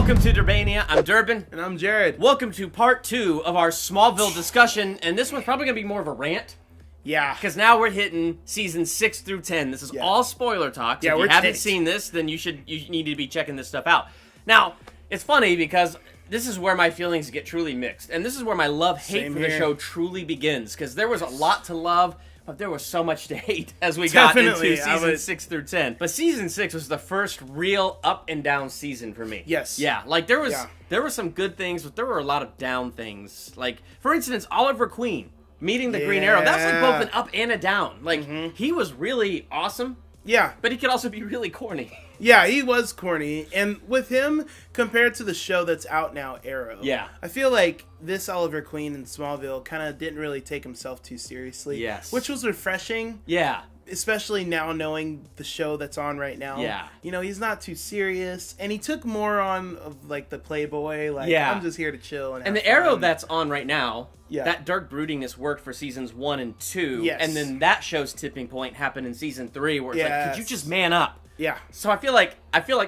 Welcome to Durbania. I'm Durbin. And I'm Jared. Welcome to part 2 of our Smallville discussion, and this one's probably going to be more of a rant. Yeah. Because now we're hitting season 6 through 10. This is all spoiler talk. So if you haven't seen this, then you need to be checking this stuff out. Now, it's funny because this is where my feelings get truly mixed. And this is where my love-hate for the show truly begins. Because there was a lot to love, but there was so much to hate as we got into season 6 through 10. But season 6 was the first real up and down season for me. Yes. Yeah, like there were some good things, but there were a lot of down things. Like, for instance, Oliver Queen meeting the Green Arrow. That's like both an up and a down. Like, he was really awesome. Yeah. But he could also be really corny. Yeah, he was corny. And with him, compared to the show that's out now, Arrow, I feel like this Oliver Queen in Smallville kind of didn't really take himself too seriously. Yes. Which was refreshing. Yeah. Especially now knowing the show that's on right now. Yeah. You know, he's not too serious. And he took more on of, like, the playboy. Like, I'm just here to chill. And the fun. Arrow that's on right now, yeah, that dark broodingness worked for seasons 1 and 2. Yes. And then that show's tipping point happened in season 3 where it's like, could you just man up? Yeah. So I feel like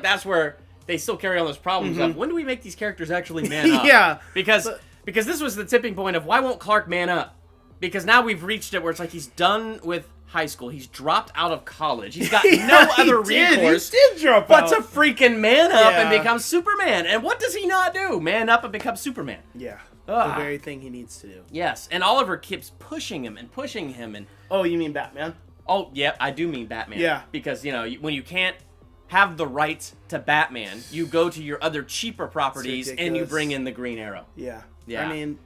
that's where they still carry on those problems of when do we make these characters actually man up? Yeah. Because this was the tipping point of why won't Clark man up? Because now we've reached it where it's like he's done with high school. He's dropped out of college. He's got no other recourse but to freaking man up and become Superman. And what does he not do? Man up and become Superman. Yeah. The very thing he needs to do. Yes. And Oliver keeps pushing him. And Oh, you mean Batman? Oh, yeah, I do mean Batman. Yeah. Because, you know, when you can't have the rights to Batman, you go to your other cheaper properties and you bring in the Green Arrow. Yeah. Yeah. I mean,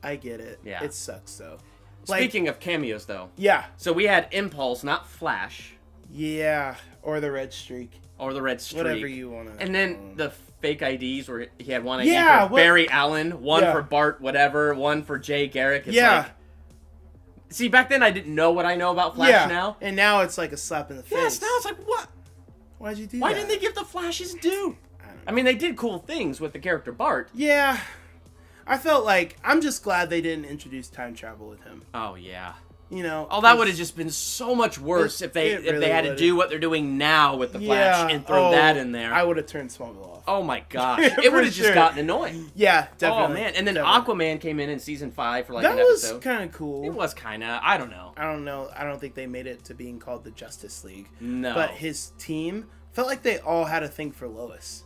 I get it. Yeah. It sucks, though. Speaking of cameos, though. Yeah. So we had Impulse, not Flash. Yeah. Or the Red Streak. Or the Red Streak. Whatever you want to. And then the fake IDs where he had one ID for Barry Allen, one for Bart whatever, one for Jay Garrick. It's like, see, back then I didn't know what I know about Flash now. And now it's like a slap in the face. Yes, now it's like, what? Why'd you do that? Why didn't they give the Flash his due? I mean, they did cool things with the character Bart. Yeah. I felt like, I'm just glad they didn't introduce time travel with him. Oh, yeah. You know. Oh, that would have just been so much worse if they had to do what they're doing now with the Flash and throw that in there. I would have turned Smallville off. Oh my gosh. It would have just gotten annoying. Yeah, definitely. Oh man. And then Aquaman came in season 5 for like an episode. That episode. was kind of cool. It was kind of. I don't know. I don't think they made it to being called the Justice League. No. But his team felt like they all had a thing for Lois.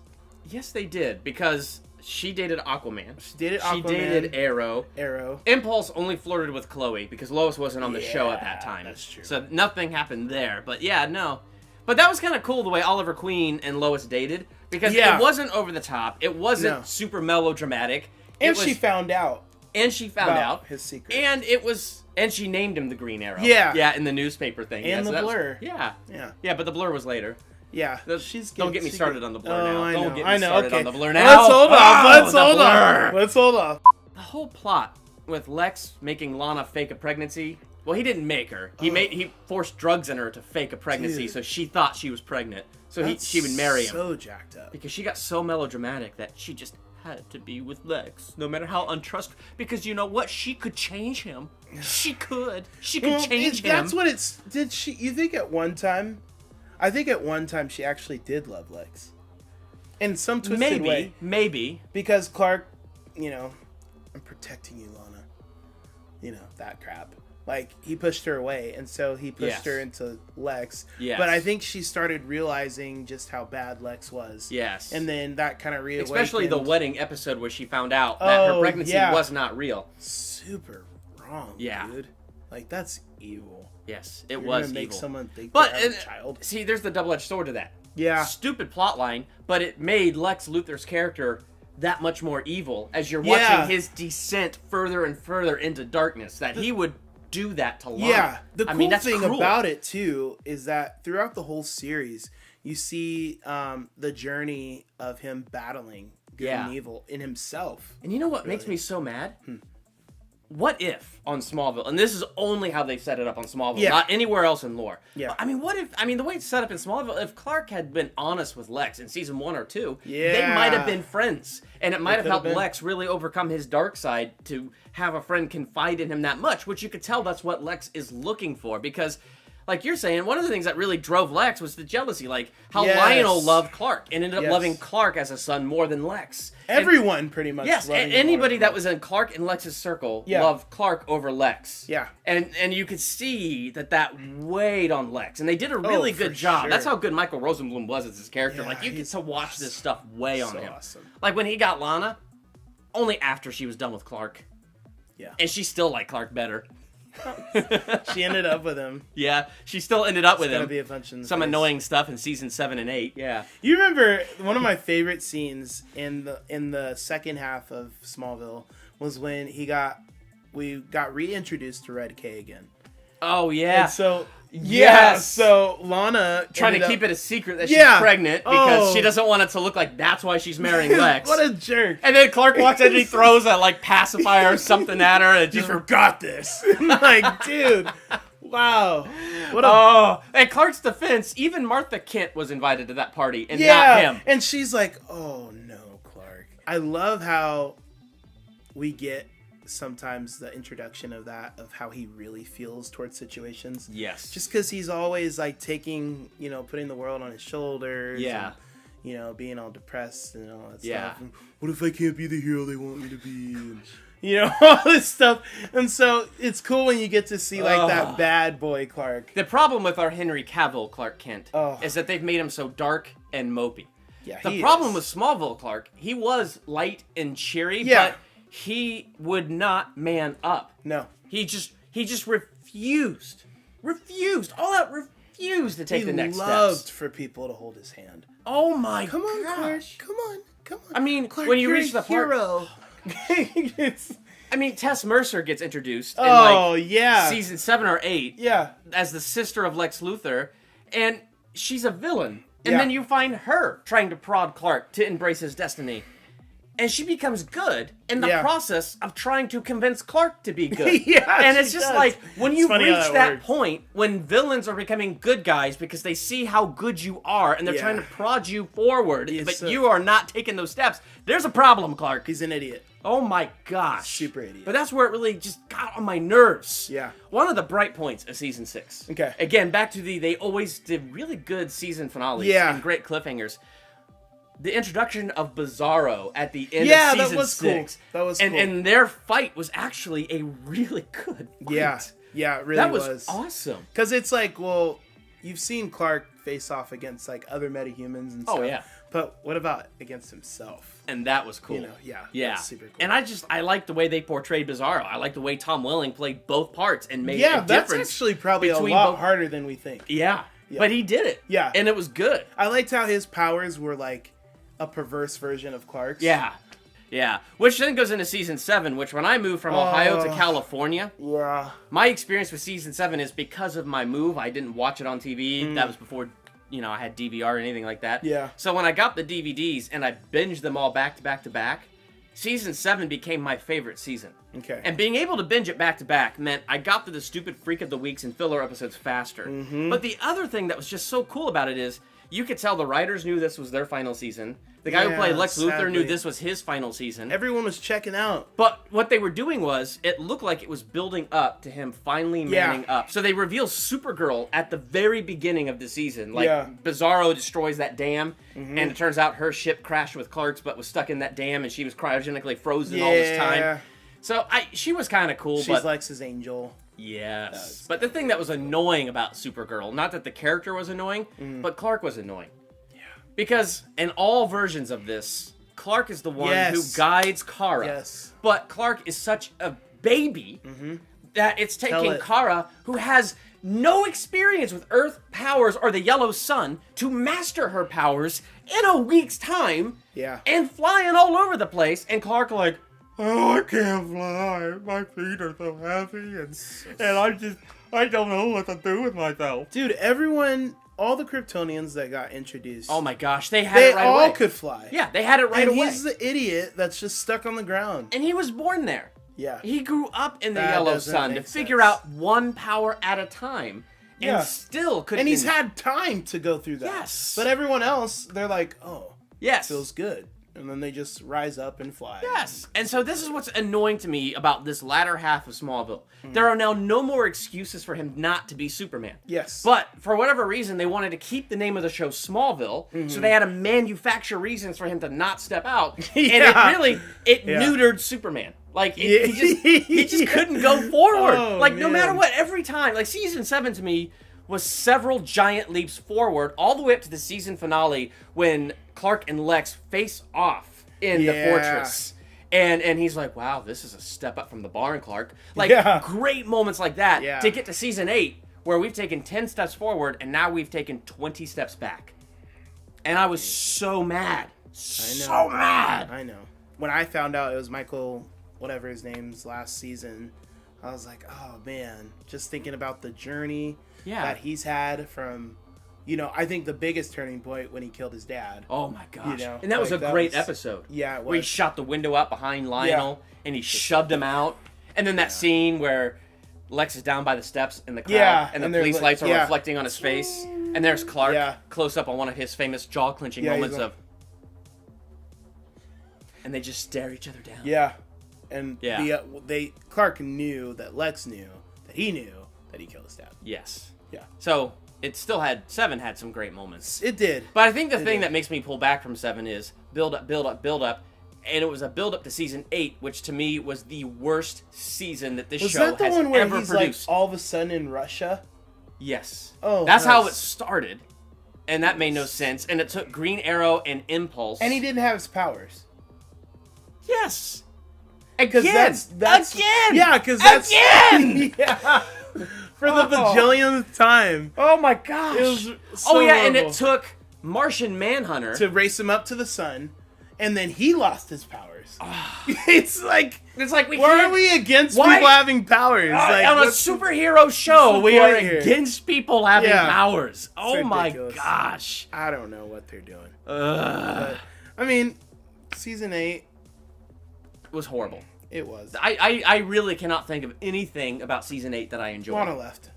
Yes, they did, because she dated Aquaman. She dated Arrow. Impulse only flirted with Chloe because Lois wasn't on the show at that time. That's true. So nothing happened there. But yeah, no. But that was kind of cool the way Oliver Queen and Lois dated because it wasn't over the top. It wasn't super melodramatic. And she found out. And she found out his secret. And she named him the Green Arrow. Yeah. Yeah, in the newspaper thing. And the blur. Yeah, but the blur was later. Yeah. Don't get me started on the blur now. Don't get me started on the blur now. Let's hold off. Let's hold off. The whole plot with Lex making Lana fake a pregnancy. Well, he didn't make her. He forced drugs in her to fake a pregnancy, so she thought she was pregnant. So she would marry him. So jacked up. Because she got so melodramatic that she just had to be with Lex, no matter how untrustworthy. Because you know what? She could change him. She could. She could change him. That's what it's. Did she? You think at one time? I think at one time she actually did love Lex. In some twisted way. Maybe. Because Clark, you know, I'm protecting you, Lana. You know, that crap. Like, he pushed her away, and so he pushed her into Lex. Yes. But I think she started realizing just how bad Lex was. Yes. And then that kind of reawakened. Especially the wedding episode where she found out that her pregnancy was not real. Super wrong, dude. Like, that's evil. Yes, it was evil. Make someone think but they have a child. See, there's the double-edged sword to that. Yeah. Stupid plotline, but it made Lex Luthor's character that much more evil as you're watching his descent further and further into darkness. That he would do that to Lana. Yeah. The cool thing cruel. about it, too, is that throughout the whole series, you see the journey of him battling good and evil in himself. And you know what makes me so mad? What if on Smallville, and this is only how they set it up on Smallville, not anywhere else in lore. Yeah. I mean, the way it's set up in Smallville, if Clark had been honest with Lex in season 1 or 2, they might have been friends. And it might have helped Lex really overcome his dark side to have a friend confide in him that much, which you could tell that's what Lex is looking for. Because, like you're saying, one of the things that really drove Lex was the jealousy, like how Lionel loved Clark and ended up loving Clark as a son more than Lex. Everyone pretty much. Yes, anybody that was in Clark and Lex's circle loved Clark over Lex. Yeah. And you could see that weighed on Lex. And they did a really good job. Sure. That's how good Michael Rosenblum was as his character. Like, you get to watch this stuff weigh on him. Awesome. Like, when he got Lana, only after she was done with Clark. Yeah. And she still liked Clark better. She ended up with him. Yeah, she still ended up with him. Be a bunch in some annoying stuff in season 7 and 8. Yeah. You remember one of my favorite scenes in the second half of Smallville was when we got reintroduced to Red K again. Oh yeah. And so Lana trying to keep it a secret that she's pregnant because she doesn't want it to look like that's why she's marrying Lex. What a jerk. And then Clark walks in and he throws a pacifier or something at her and just forgot this. Like, dude. Wow. And Clark's defense, even Martha Kent was invited to that party and not him. And she's like, "Oh no, Clark." I love how we get sometimes the introduction of how he really feels towards situations. Yes. Just because he's always like taking, putting the world on his shoulders. Yeah. And, being all depressed and all that stuff. And, what if I can't be the hero they want me to be? And, all this stuff. And so it's cool when you get to see that bad boy Clark. The problem with our Henry Cavill Clark Kent is that they've made him so dark and mopey. Yeah. The problem with Smallville Clark, he was light and cheery, but he would not man up. No. He just refused. All out refused to take the next steps. He loved for people to hold his hand. Oh my gosh. Come on, Clark. Come on. I mean, Clark, when you reach the hero. I mean, Tess Mercer gets introduced in season 7 or 8 as the sister of Lex Luthor, and she's a villain. And then you find her trying to prod Clark to embrace his destiny. And she becomes good in the process of trying to convince Clark to be good. And it's just like, when you reach that point, when villains are becoming good guys because they see how good you are and they're trying to prod you forward, but you are not taking those steps, there's a problem, Clark. He's an idiot. Oh my gosh. Super idiot. But that's where it really just got on my nerves. Yeah. One of the bright points of season 6. Okay. Again, back to they always did really good season finales and great cliffhangers. The introduction of Bizarro at the end of season 6. Cool. That was cool. And their fight was actually a really good fight. Yeah, it really was. That was awesome. Because it's like, well, you've seen Clark face off against other metahumans and stuff. Oh, yeah. But what about against himself? And that was cool. Yeah. Super cool. And I like the way they portrayed Bizarro. I like the way Tom Welling played both parts and made a difference. That's actually probably a lot harder than we think. Yeah. But he did it. Yeah. And it was good. I liked how his powers were like a perverse version of Clark's. Yeah. Which then goes into season 7, which when I moved from Ohio to California, my experience with season 7 is because of my move. I didn't watch it on TV. That was before, I had DVR or anything like that. Yeah. So when I got the DVDs and I binged them all back to back to back, season 7 became my favorite season. Okay. And being able to binge it back to back meant I got to the stupid Freak of the Weeks and filler episodes faster. But the other thing that was just so cool about it is you could tell the writers knew this was their final season. The guy who played Lex Luthor knew this was his final season. Everyone was checking out. But what they were doing was, it looked like it was building up to him finally manning up. So they reveal Supergirl at the very beginning of the season. Bizarro destroys that dam, and it turns out her ship crashed with Clark's, but was stuck in that dam, and she was cryogenically frozen all this time. So she was kind of cool. She's Lex's angel. Yes. But the thing that was annoying about Supergirl, not that the character was annoying, but Clark was annoying. Because in all versions of this, Clark is the one who guides Kara. Yes. But Clark is such a baby that it's taking Kara, who has no experience with Earth powers or the Yellow Sun, to master her powers in a week's time. Yeah. And flying all over the place. And Clark like, oh, I can't fly. My feet are so heavy. And I don't know what to do with myself. Dude, all the Kryptonians that got introduced. Oh my gosh, they had it right away. They all could fly. Yeah, they had it right away. And he's the idiot that's just stuck on the ground. And he was born there. Yeah. He grew up in the Yellow Sun to figure out one power at a time. And still couldn't. And he's had time to go through that. Yes. But everyone else, they're like, oh. Yes. Feels good. And then they just rise up and fly. Yes. And so this is what's annoying to me about this latter half of Smallville. There are now no more excuses for him not to be Superman. Yes. But for whatever reason, they wanted to keep the name of the show Smallville, so they had to manufacture reasons for him to not step out. Yeah. And it neutered Superman. Like, he just couldn't go forward. No matter what, every time. Like, Season 7 to me was several giant leaps forward, all the way up to the season finale when Clark and Lex face off in the fortress. And he's like, wow, this is a step up from the barn, Clark. Great moments like that to get to Season 8, where we've taken 10 steps forward, and now we've taken 20 steps back. And I was so mad. So mad. I know. When I found out it was Michael, whatever his name's last season, I was like, oh, man. Just thinking about the journey that he's had from... I think the biggest turning point when he killed his dad. Oh my gosh. And that was a great episode. Yeah, it was. Where he shot the window out behind Lionel and he shoved him out. And then that scene where Lex is down by the steps in the crowd and the police lights are reflecting on his face. And there's Clark close up on one of his famous jaw-clenching moments of... And they just stare each other down. Yeah. And Clark knew that Lex knew that he knew that he killed his dad. Yes. Yeah. So... Seven had some great moments. It did. But I think the thing that makes me pull back from 7 is build up. And it was a build up to Season 8, which to me was the worst season that this show has ever produced. Was that the one where he's like all of a sudden in Russia? Yes. Oh, that's how it started. And that made no sense. And it took Green Arrow and Impulse. And he didn't have his powers. Yes. Again. Again. Yeah, because that's... Again! Yeah. For the bajillionth time. Oh my gosh. It was so horrible. And it took Martian Manhunter to race him up to the sun, and then he lost his powers. It's like why are we against people having powers? On a superhero show, we are against people having powers. Oh my gosh. I don't know what they're doing. But, I mean, Season 8 was horrible. It was. I really cannot think of anything about Season 8 that I enjoyed. Lana left.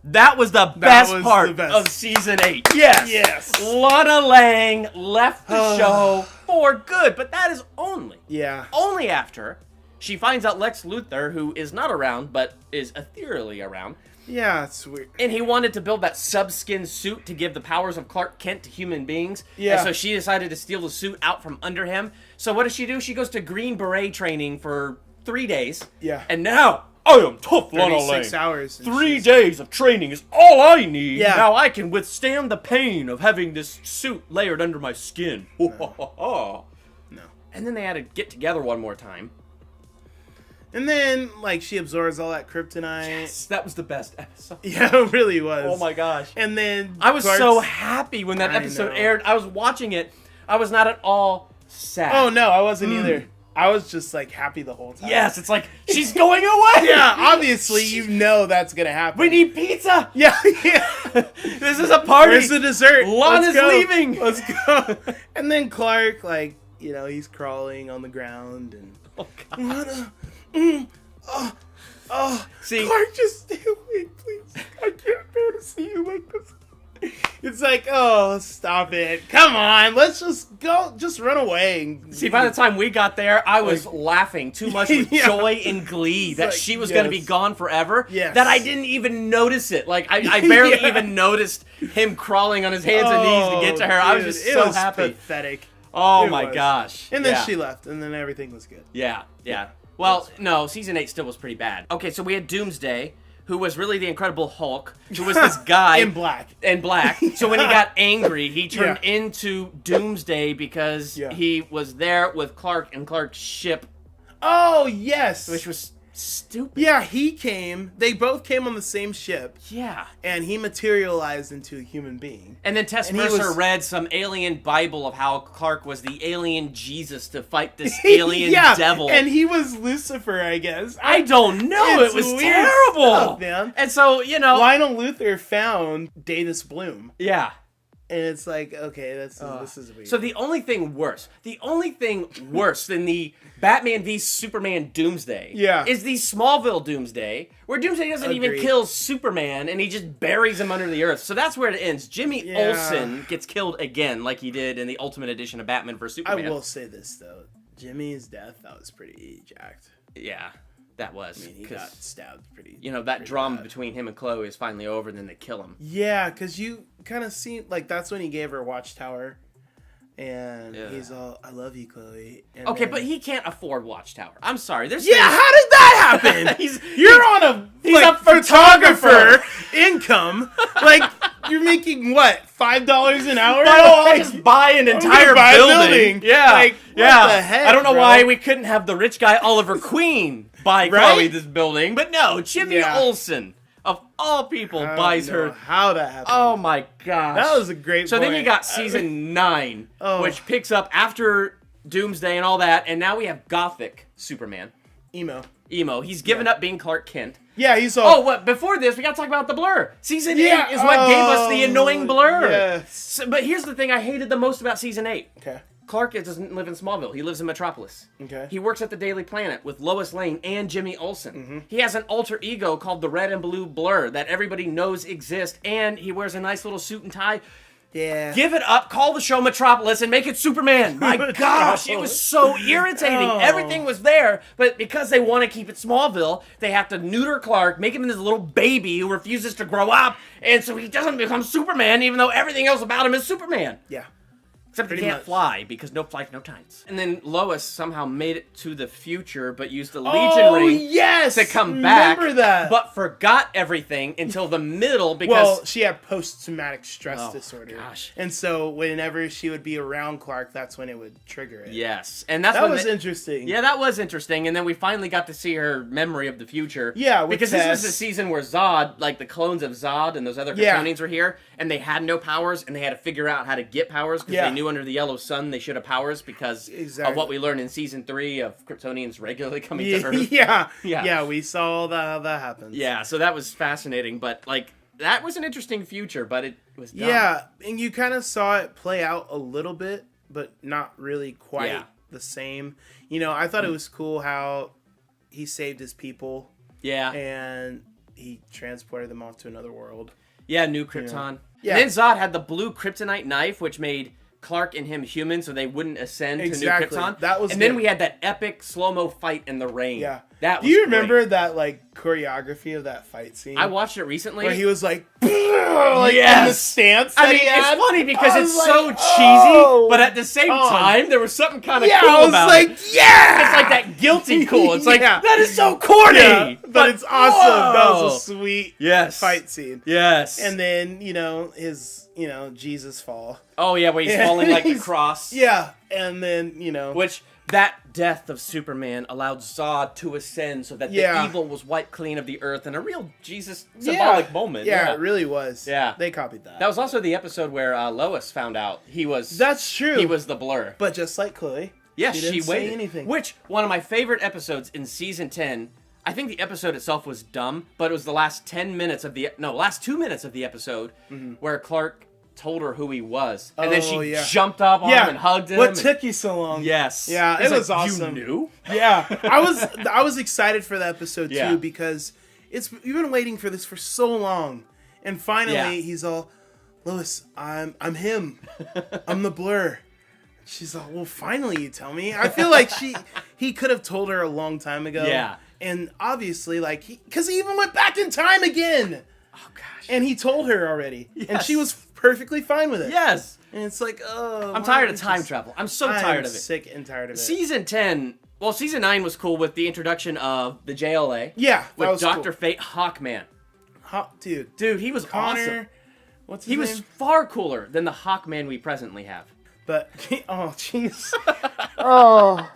That was the best part of Season 8. Yes. Lana Lang left the show for good, but that is only after she finds out Lex Luthor, who is not around, but is ethereally around. Yeah, it's weird. And he wanted to build that subskin suit to give the powers of Clark Kent to human beings. Yeah. And so she decided to steal the suit out from under him. So what does she do? She goes to Green Beret training for 3 days. Yeah. And now, I am tough, Lana Lang. 36 hours. 3 days of training is all I need. Yeah. Now I can withstand the pain of having this suit layered under my skin. No. And then they had to get together one more time. And then, she absorbs all that kryptonite. Yes, that was the best episode. Yeah, it really was. Oh my gosh. And then I was so happy when that episode aired. I was watching it. I was not at all sad. Oh, no, I wasn't either. I was just, happy the whole time. Yes, it's like, she's going away! Yeah, obviously, that's gonna happen. We need pizza! Yeah. This is a party! Where's the dessert? Lana's leaving! Let's go! And then Clark, he's crawling on the ground, and... Oh, God. Lana... See, Clark, just stay away, please. I can't bear to see you like this. It's like, oh, stop it. Come on, let's just go, just run away. See, by the time we got there, I was laughing too much with joy and glee that she was going to be gone forever, that I didn't even notice it. I barely even noticed him crawling on his hands and knees to get to her. I was just so happy. It was pathetic. Oh, my gosh. And then she left, and then everything was good. Yeah. Well, no, Season 8 still was pretty bad. Okay, so we had Doomsday, who was really the Incredible Hulk, who was this guy... In black. So when he got angry, he turned into Doomsday because he was there with Clark and Clark's ship. Oh, yes! Which was stupid. Yeah, they both came on the same ship. Yeah. And he materialized into a human being. And then Tess Mercer read some alien Bible of how Clark was the alien Jesus to fight this alien devil. And he was Lucifer, I guess. I don't know. It was terrible. Stuff, man. And so, Lionel Luthor found Davis Bloom. Yeah. And it's like, okay, this is weird. So the only thing worse than the Batman v Superman Doomsday is the Smallville Doomsday, where Doomsday doesn't even kill Superman, and he just buries him under the earth. So that's where it ends. Jimmy Olsen gets killed again, like he did in the Ultimate Edition of Batman vs Superman. I will say this, though. Jimmy's death, that was pretty jacked. Yeah. That was. I mean, he got stabbed pretty. That drama between him and Chloe is finally over, and then they kill him. Yeah, because you kind of see, like, that's when he gave her Watchtower. And he's all, I love you, Chloe. And okay, but he can't afford Watchtower. I'm sorry. How did that happen? You're on a photographer income. Like, you're making what? $5 an hour? I just buy an entire building. Yeah. Like, what the heck, I don't know why we couldn't have the rich guy Oliver Queen buy Chloe this building, but no, Jimmy Olsen, of all people, buys her. How that happened? Oh my gosh. That was a great So then you got season 9, which picks up after Doomsday and all that, and now we have Gothic Superman. Emo. He's given up being Clark Kent. Yeah, he's all... Oh, before this, we gotta talk about the Blur. Season 8 is what gave us the annoying Blur. Yes. So, but here's the thing I hated the most about season 8. Okay. Clark doesn't live in Smallville. He lives in Metropolis. Okay. He works at the Daily Planet with Lois Lane and Jimmy Olsen. Mm-hmm. He has an alter ego called the Red and Blue Blur that everybody knows exists, and he wears a nice little suit and tie. Yeah. Give it up, call the show Metropolis, and make it Superman. My gosh, it was so irritating. Everything was there, but because they want to keep it Smallville, they have to neuter Clark, make him this little baby who refuses to grow up, and so he doesn't become Superman, even though everything else about him is Superman. Yeah. Except he can't fly, because no flight, no times. And then Lois somehow made it to the future, but used the Legion ring to come back. Remember that. But forgot everything until the middle, because... Well, she had post-traumatic stress disorder. Gosh. And so whenever she would be around Clark, that's when it would trigger it. Yes. And that was interesting. Yeah, that was interesting. And then we finally got to see her memory of the future. Yeah, because this was the season where Zod, like the clones of Zod and those other Kryptonians were here, and they had no powers, and they had to figure out how to get powers, because they knew under the yellow sun they should have powers because of what we learned in season 3 of Kryptonians regularly coming to Earth. Yeah, we saw that happen. Yeah, so that was fascinating, but like that was an interesting future, but it was dumb. Yeah, and you kind of saw it play out a little bit, but not really quite the same. You know, I thought it was cool how he saved his people. Yeah. And he transported them off to another world. Yeah, New Krypton. Yeah. And then Zod had the blue kryptonite knife, which made Clark and him human, so they wouldn't ascend to New Krypton. That was then we had that epic slow-mo fight in the rain. Yeah. That was Do you remember that like choreography of that fight scene? I watched it recently. Where he was like in the stance that he had. It's funny because it's so cheesy, but at the same time, there was something kind of cool about it. It's like that guilty cool. It's like, that is so corny! Yeah, but it's awesome. That was a sweet fight scene. Yes. And then, his, Jesus fall. Oh, yeah, where he's falling like the cross. Yeah, and then, Which... That death of Superman allowed Zod to ascend so that the evil was wiped clean of the earth in a real Jesus symbolic moment. Yeah, it really was. Yeah. They copied that. That was also the episode where Lois found out he was... That's true. He was the Blur. But just like Chloe, she didn't say waited. anything. Which, one of my favorite episodes in season 10... I think the episode itself was dumb, but it was the last 10 minutes of the... No, last 2 minutes of the episode where Clark told her who he was. And then she jumped up on him and hugged him. What took you so long? Yes. Yeah, it was awesome. You knew? Yeah. I was excited for the episode too because you've been waiting for this for so long. And finally he's all, Lois, I'm him. I'm the Blur. She's like, well, finally you tell me. I feel like he could have told her a long time ago. Yeah. And obviously, because he even went back in time again. Oh, gosh. And he told her already. Yes. And she was perfectly fine with it. Yes. And it's like, I'm tired of time travel. I'm so tired of it. I'm sick and tired of it. Season 9 was cool with the introduction of the JLA. Yeah, that with Dr. Fate, Hawkman. Dude, he was awesome. What's his name? Was far cooler than the Hawkman we presently have. But, oh, jeez. Oh.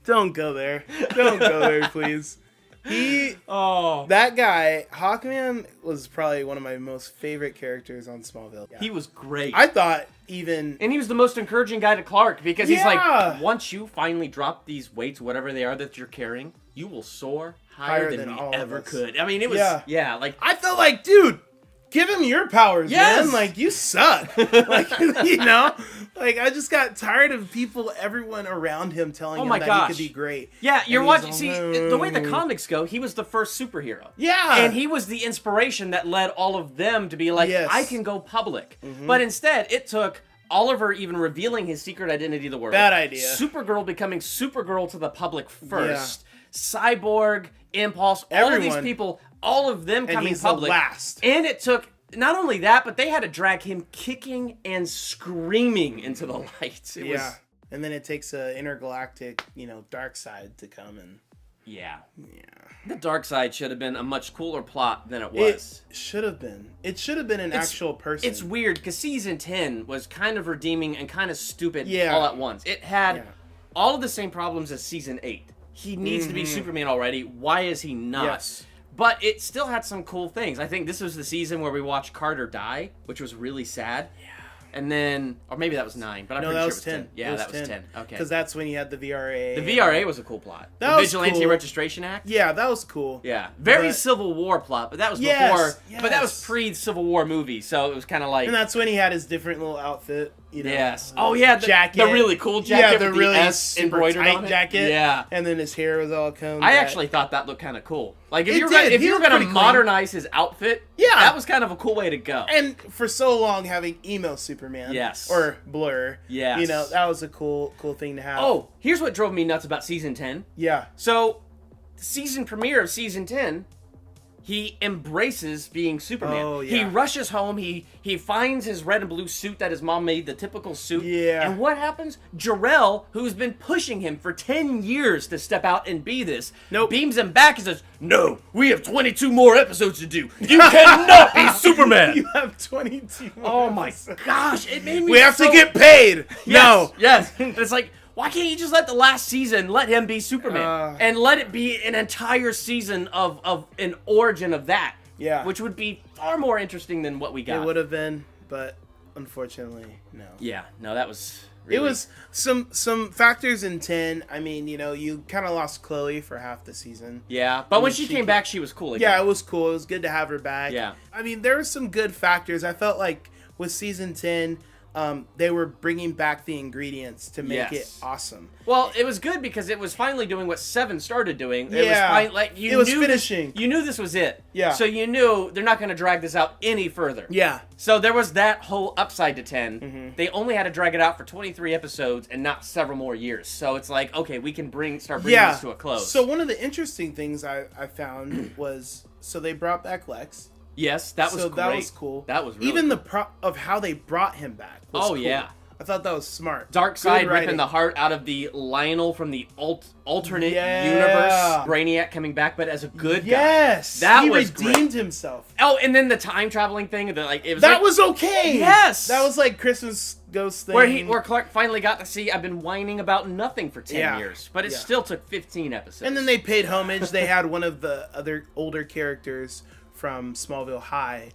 Don't go there. Don't go there, please. That guy, Hawkman, was probably one of my most favorite characters on Smallville. Yeah. He was great. I thought even... And he was the most encouraging guy to Clark, because he's like, once you finally drop these weights, whatever they are that you're carrying, you will soar higher than we ever could. I mean, it was... Yeah, like... I felt like, dude, give him your powers, man. Like, you suck. Like, you know? Like, I just got tired of everyone around him telling him that he could be great. Yeah, you're watching. See, the way the comics go, he was the first superhero. Yeah. And he was the inspiration that led all of them to be like, I can go public. But instead, it took Oliver even revealing his secret identity to the world. Bad idea. Supergirl becoming Supergirl to the public first. Yeah. Cyborg, Impulse, all of these people, all of them coming public. The last. And it took not only that, but they had to drag him kicking and screaming into the lights. It was... And then it takes an intergalactic, Darkseid to come and... Yeah. The Darkseid should have been a much cooler plot than it was. It should have been. It should have been an actual person. It's weird, because Season 10 was kind of redeeming and kind of stupid all at once. It had all of the same problems as Season 8. He needs to be Superman already. Why is he not? Yes. But it still had some cool things. I think this was the season where we watched Carter die, which was really sad. Yeah. And then, or maybe that was 9, but I'm pretty sure it was 10. Yeah, that was 10. Okay. Because that's when you had the VRA. The VRA was a cool plot. The Vigilante Registration Act. Yeah, that was cool. Yeah. Very Civil War plot, but that was before. Yes. But that was pre-Civil War movie, so it was kind of like. And that's when he had his different little outfit. Yes. Oh yeah, jacket. The really cool jacket. Yeah, the really S embroidered tight on it. Jacket. Yeah. And then his hair was all combed. I actually thought that looked kind of cool. Like if you were gonna modernize his outfit, that was kind of a cool way to go. And for so long having emo Superman, or Blur, that was a cool thing to have. Oh, here's what drove me nuts about Season 10. Yeah. So, the season premiere of Season 10. He embraces being Superman. Oh, yeah. He rushes home. He finds his red and blue suit that his mom made, the typical suit. Yeah. And what happens? Jor-El, who's been pushing him for 10 years to step out and be this, beams him back and says, "No, we have 22 more episodes to do. You cannot be Superman." You have 22 more Oh my gosh, it made me We have to get paid. Yes. It's like, why can't you just let the last season let him be Superman and let it be an entire season of an origin of that? Yeah, which would be far more interesting than what we got. It would have been, but unfortunately, no. Yeah, no, that was. Really... It was some factors in 10. I mean, you kind of lost Chloe for half the season. Yeah, but when she came back, she was cool again. Yeah, it was cool. It was good to have her back. Yeah, I mean, there were some good factors. I felt like with Season 10. They were bringing back the ingredients to make it awesome. Well, it was good because it was finally doing what 7 started doing. Yeah. It was finishing. You knew this was it. Yeah. So you knew they're not going to drag this out any further. Yeah. So there was that whole upside to 10. Mm-hmm. They only had to drag it out for 23 episodes and not several more years. So it's like, okay, we can start bringing this to a close. So one of the interesting things I found was, so they brought back Lex. Yes, that was great. That was cool. That was really even cool. The of how they brought him back was cool. Yeah. I thought that was smart. Darkseid ripping the heart out of the Lionel from the alternate universe. Brainiac coming back, but as a good guy. Yes, that he was redeemed great. Himself. Oh, and then the time traveling thing. That was okay. Yes, that was like Christmas ghost thing. Where Clark finally got to see. I've been whining about nothing for 10 years, but it still took 15 episodes. And then they paid homage. They had one of the other older characters from Smallville High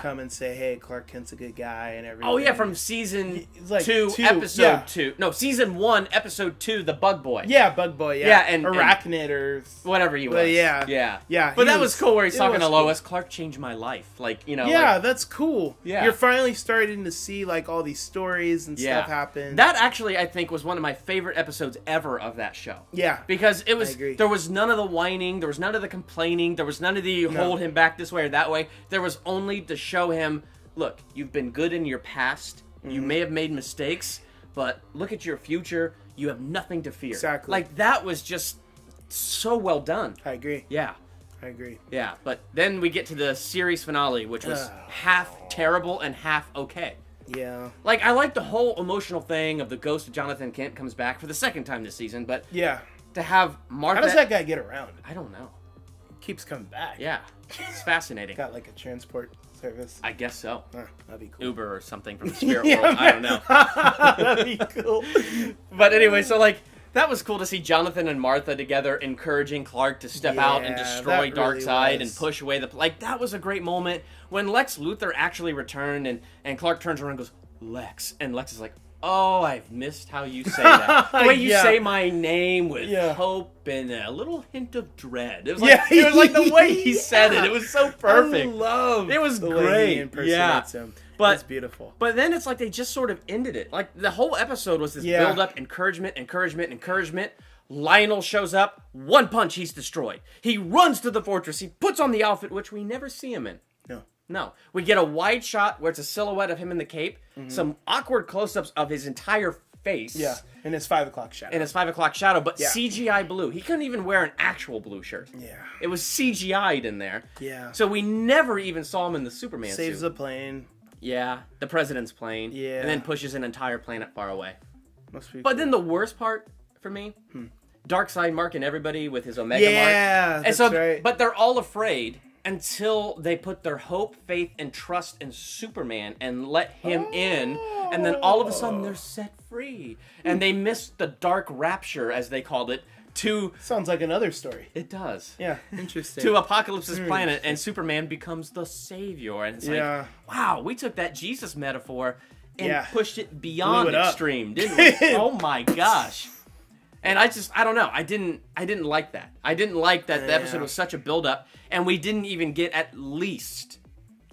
come and say, hey, Clark Kent's a good guy and everything. Oh yeah, from season 2 episode 2. No, season 1 episode 2, the Bug Boy. Yeah, Bug Boy, yeah. And Arachnid or whatever he was. But yeah. But that was cool where he's talking to Lois. Cool. Clark changed my life. Yeah, that's cool. Yeah. You're finally starting to see all these stories and stuff happen. That actually I think was one of my favorite episodes ever of that show. Yeah. Because there was none of the whining, there was none of the complaining, there was none of the hold him back this way or that way. There was only to show him, look, you've been good in your past. Mm-hmm. You may have made mistakes, but look at your future. You have nothing to fear. Exactly. That was just so well done. I agree. Yeah. I agree. Yeah, but then we get to the series finale, which was half terrible and half okay. Yeah. I like the whole emotional thing of the ghost of Jonathan Kent comes back for the second time this season, but to have Martha... How does that guy get around? I don't know. Keeps coming back. Yeah, it's fascinating. Got a transport service? I guess so. That'd be cool. Uber or something from the spirit world. I don't know. That'd be cool. But anyway, so that was cool to see Jonathan and Martha together encouraging Clark to step out and destroy Darkseid and push away the... that was a great moment when Lex Luthor actually returned and Clark turns around and goes, Lex. And Lex is like, Oh, I've missed how you say that. The way you say my name with hope and a little hint of dread. It was like the way he said it. It was so perfect. I love it was the great. way he impersonates him. But it's beautiful. But then it's like they just sort of ended it. Like the whole episode was this build up, encouragement. Lionel shows up, one punch, he's destroyed. He runs to the fortress, he puts on the outfit, which we never see him in. No. We get a wide shot where it's a silhouette of him in the cape, some awkward close-ups of his entire face. Yeah, in his 5 o'clock shadow. But CGI blue. He couldn't even wear an actual blue shirt. Yeah. It was CGI'd in there. Yeah. So we never even saw him in the Superman suit. Saves the plane. Yeah, the president's plane. Yeah. And then pushes an entire planet far away. Must be but then the worst part for me, Darkseid marking everybody with his Omega mark. Yeah, that's right. But they're all afraid until they put their hope, faith, and trust in Superman and let him in, and then all of a sudden they're set free. And they missed the dark rapture, as they called it, to... Sounds like another story. It does. Yeah, interesting. To Apocalypse's planet, and Superman becomes the savior. And it's like, wow, we took that Jesus metaphor and pushed it beyond extreme, didn't we? Oh my gosh. And I don't know. I didn't like that. I didn't like that the episode was such a build-up, and we didn't even get at least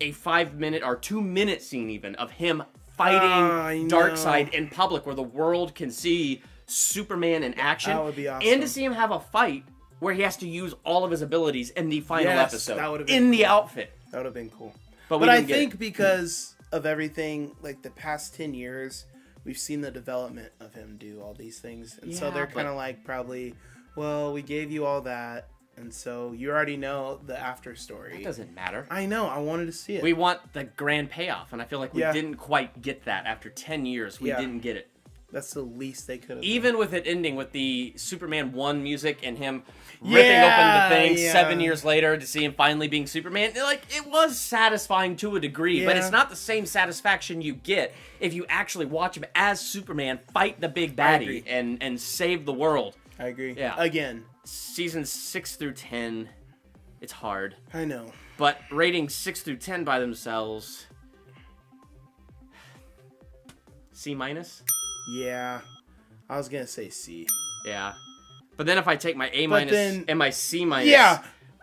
a 5-minute or 2-minute scene even of him fighting Darkseid in public where the world can see Superman in action. That would be awesome. And to see him have a fight where he has to use all of his abilities in the final episode. That would have been in the outfit. That would have been cool. But I think because of everything, like the past 10 years... We've seen the development of him do all these things. And so they're kind of like probably, well, we gave you all that. And so you already know the after story. It doesn't matter. I know. I wanted to see it. We want the grand payoff. And I feel like we didn't quite get that. After 10 years, we didn't get it. That's the least they could have Even done. With it ending with the Superman 1 music and him ripping open the thing 7 years later to see him finally being Superman. Like, it was satisfying to a degree, but it's not the same satisfaction you get if you actually watch him as Superman fight the big baddie and save the world. I agree. Yeah. Again. Seasons 6 through 10, it's hard. I know. But rating 6 through 10 by themselves, C-? Yeah. I was going to say C. Yeah. But then if I take my A- and my C-,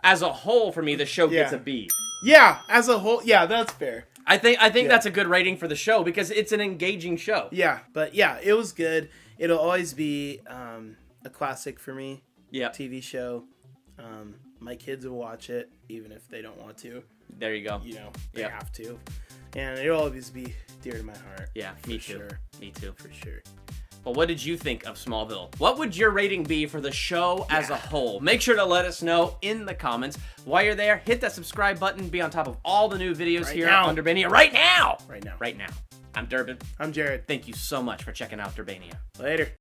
as a whole for me, the show gets a B. Yeah, as a whole, that's fair. I think that's a good rating for the show because it's an engaging show. Yeah, but it was good. It'll always be a classic for me. Yeah. TV show. My kids will watch it even if they don't want to. There you go. You know, they have to. And it'll always be dear to my heart. Yeah, me too. Sure. Me too. For sure. But what did you think of Smallville? What would your rating be for the show as a whole? Make sure to let us know in the comments. While you're there, hit that subscribe button. Be on top of all the new videos on Durbania right now. Right now. I'm Durbin. I'm Jared. Thank you so much for checking out Durbania. Later.